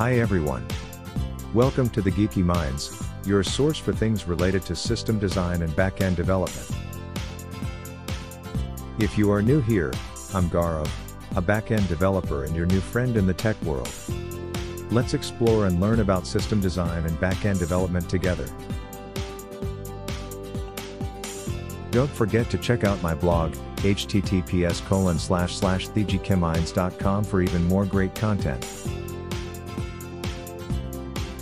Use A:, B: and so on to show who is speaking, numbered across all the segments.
A: Hi everyone. Welcome to the Geeky Minds, your source for things related to system design and backend development. If you are new here, I'm Gourav, a backend developer and your new friend in the tech world. Let's explore and learn about system design and backend development together. Don't forget to check out my blog, https://thegkyminds.com for even more great content.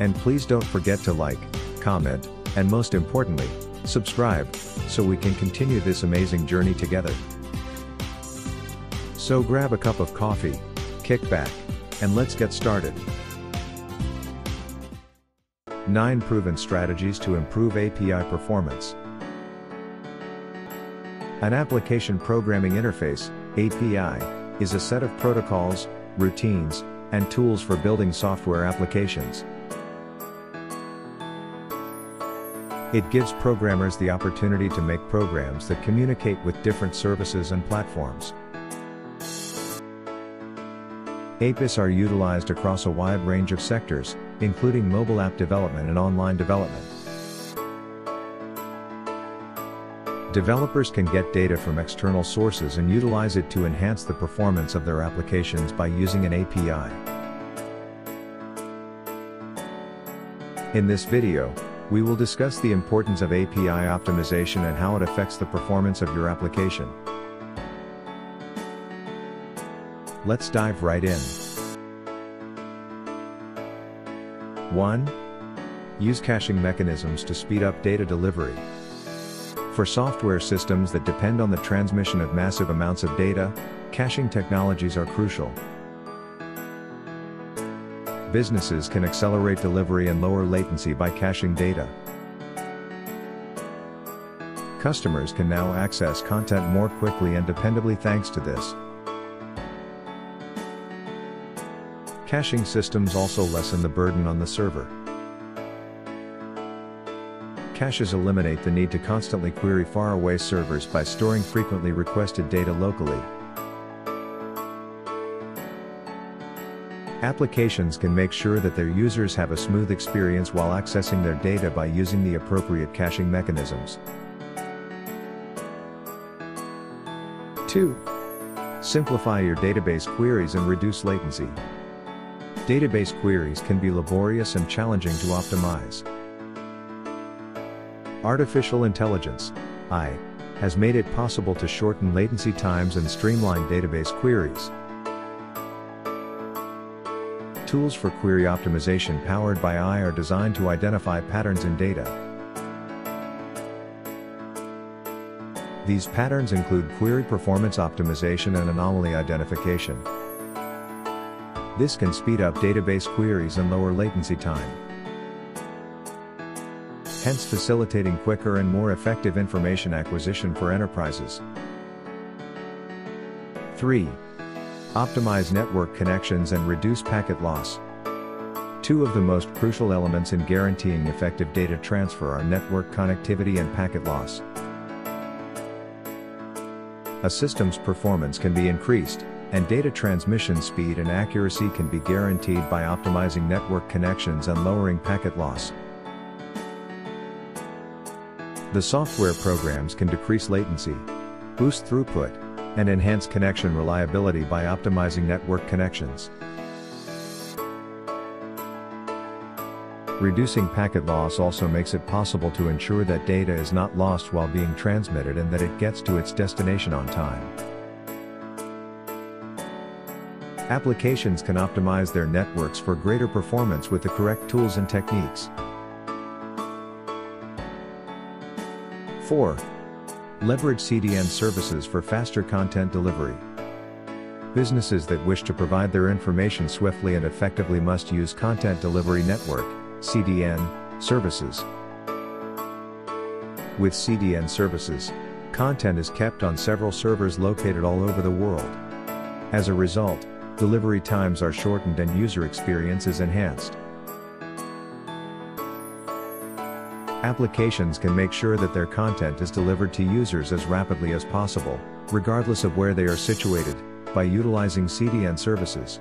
A: And please don't forget to like, comment, and most importantly, subscribe, so we can continue this amazing journey together. So grab a cup of coffee, kick back, and let's get started. 9 proven strategies to improve API performance. An application programming interface, API, is a set of protocols, routines, and tools for building software applications. It gives programmers the opportunity to make programs that communicate with different services and platforms. APIs are utilized across a wide range of sectors, including mobile app development and online development. Developers can get data from external sources and utilize it to enhance the performance of their applications by using an API. In this video, we will discuss the importance of API optimization and how it affects the performance of your application. Let's dive right in. 1. Use caching mechanisms to speed up data delivery. For software systems that depend on the transmission of massive amounts of data, caching technologies are crucial. Businesses can accelerate delivery and lower latency by caching data. Customers can now access content more quickly and dependably thanks to this. Caching systems also lessen the burden on the server. Caches eliminate the need to constantly query faraway servers by storing frequently requested data locally. Applications can make sure that their users have a smooth experience while accessing their data by using the appropriate caching mechanisms. 2. Simplify your database queries and reduce latency. Database queries can be laborious and challenging to optimize. Artificial intelligence, AI, has made it possible to shorten latency times and streamline database queries. Tools for query optimization powered by AI are designed to identify patterns in data. These patterns include query performance optimization and anomaly identification. This can speed up database queries and lower latency time, hence facilitating quicker and more effective information acquisition for enterprises. 3. Optimize network connections and reduce packet loss. 2 of the most crucial elements in guaranteeing effective data transfer are network connectivity and packet loss. A system's performance can be increased, and data transmission speed and accuracy can be guaranteed by optimizing network connections and lowering packet loss. The software programs can decrease latency, boost throughput, and enhance connection reliability by optimizing network connections. Reducing packet loss also makes it possible to ensure that data is not lost while being transmitted and that it gets to its destination on time. Applications can optimize their networks for greater performance with the correct tools and techniques. 4. Leverage CDN services for faster content delivery. Businesses that wish to provide their information swiftly and effectively must use Content Delivery Network (CDN) services. With CDN services, content is kept on several servers located all over the world. As a result, delivery times are shortened and user experience is enhanced. Applications can make sure that their content is delivered to users as rapidly as possible, regardless of where they are situated, by utilizing CDN services.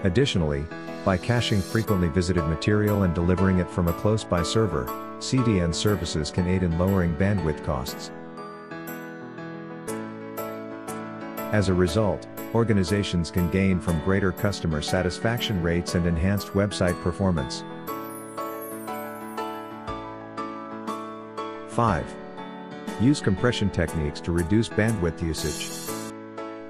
A: Additionally, by caching frequently visited material and delivering it from a close-by server, CDN services can aid in lowering bandwidth costs. As a result, organizations can gain from greater customer satisfaction rates and enhanced website performance. 5. Use compression techniques to reduce bandwidth usage.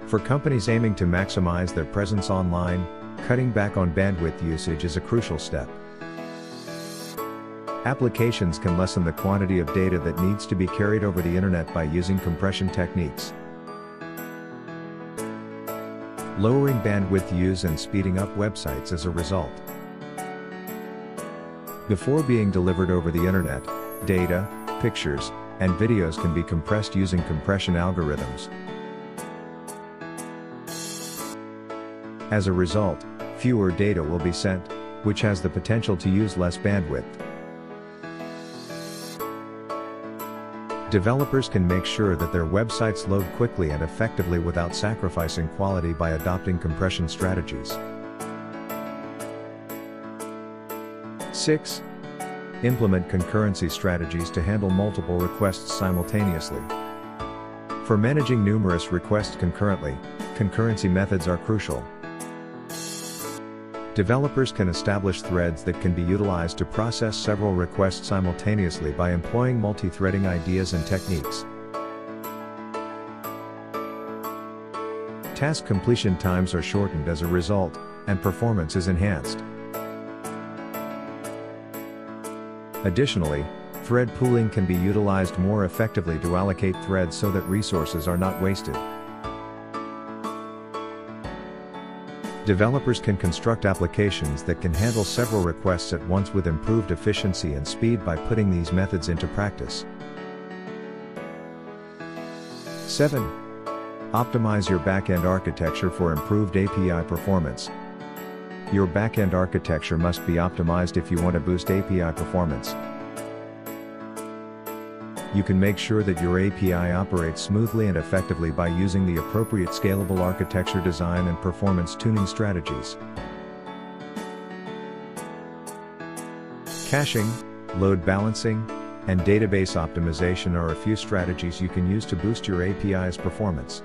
A: For companies aiming to maximize their presence online, cutting back on bandwidth usage is a crucial step. Applications can lessen the quantity of data that needs to be carried over the internet by using compression techniques. Lowering bandwidth use and speeding up websites as a result. Before being delivered over the internet, data, pictures, and videos can be compressed using compression algorithms. As a result, fewer data will be sent, which has the potential to use less bandwidth. Developers can make sure that their websites load quickly and effectively without sacrificing quality by adopting compression strategies. 6. Implement concurrency strategies to handle multiple requests simultaneously. For managing numerous requests concurrently, concurrency methods are crucial. Developers can establish threads that can be utilized to process several requests simultaneously by employing multi-threading ideas and techniques. Task completion times are shortened as a result, and performance is enhanced. Additionally, thread pooling can be utilized more effectively to allocate threads so that resources are not wasted. Developers can construct applications that can handle several requests at once with improved efficiency and speed by putting these methods into practice. 7. Optimize your backend architecture for improved API performance. Your backend architecture must be optimized if you want to boost API performance. You can make sure that your API operates smoothly and effectively by using the appropriate scalable architecture design and performance tuning strategies. Caching, load balancing, and database optimization are a few strategies you can use to boost your API's performance.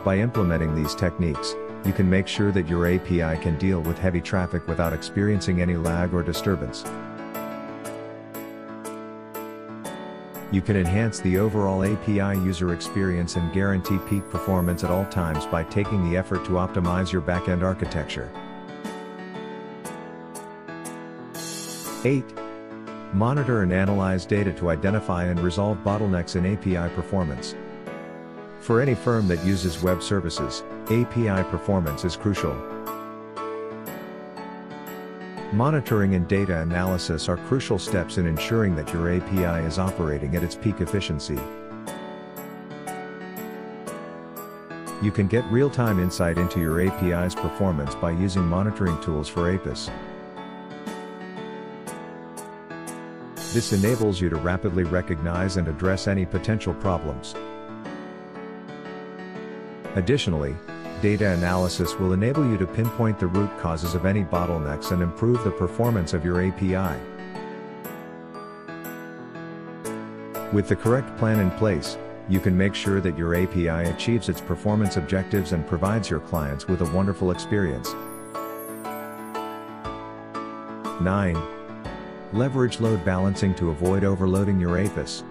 A: By implementing these techniques, you can make sure that your API can deal with heavy traffic without experiencing any lag or disturbance. You can enhance the overall API user experience and guarantee peak performance at all times by taking the effort to optimize your backend architecture. 8. Monitor and analyze data to identify and resolve bottlenecks in API performance. For any firm that uses web services, API performance is crucial. Monitoring and data analysis are crucial steps in ensuring that your API is operating at its peak efficiency. You can get real-time insight into your API's performance by using monitoring tools for APIs. This enables you to rapidly recognize and address any potential problems. Additionally, data analysis will enable you to pinpoint the root causes of any bottlenecks and improve the performance of your API. With the correct plan in place, you can make sure that your API achieves its performance objectives and provides your clients with a wonderful experience. 9. Leverage load balancing to avoid overloading your APIs.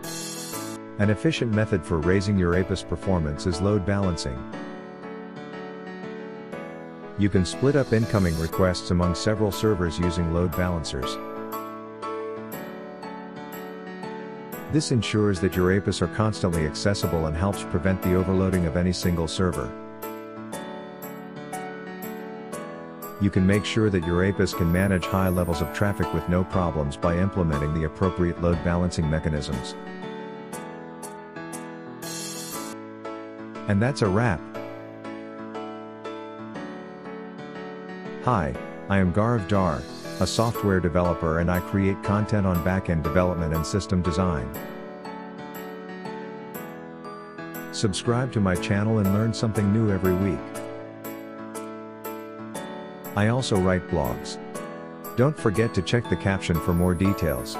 A: An efficient method for raising your API's performance is load balancing. You can split up incoming requests among several servers using load balancers. This ensures that your APIs are constantly accessible and helps prevent the overloading of any single server. You can make sure that your APIs can manage high levels of traffic with no problems by implementing the appropriate load balancing mechanisms. And that's a wrap. Hi, I am Gourav Dhar, a software developer, and I create content on backend development and system design. Subscribe to my channel and learn something new every week. I also write blogs. Don't forget to check the caption for more details.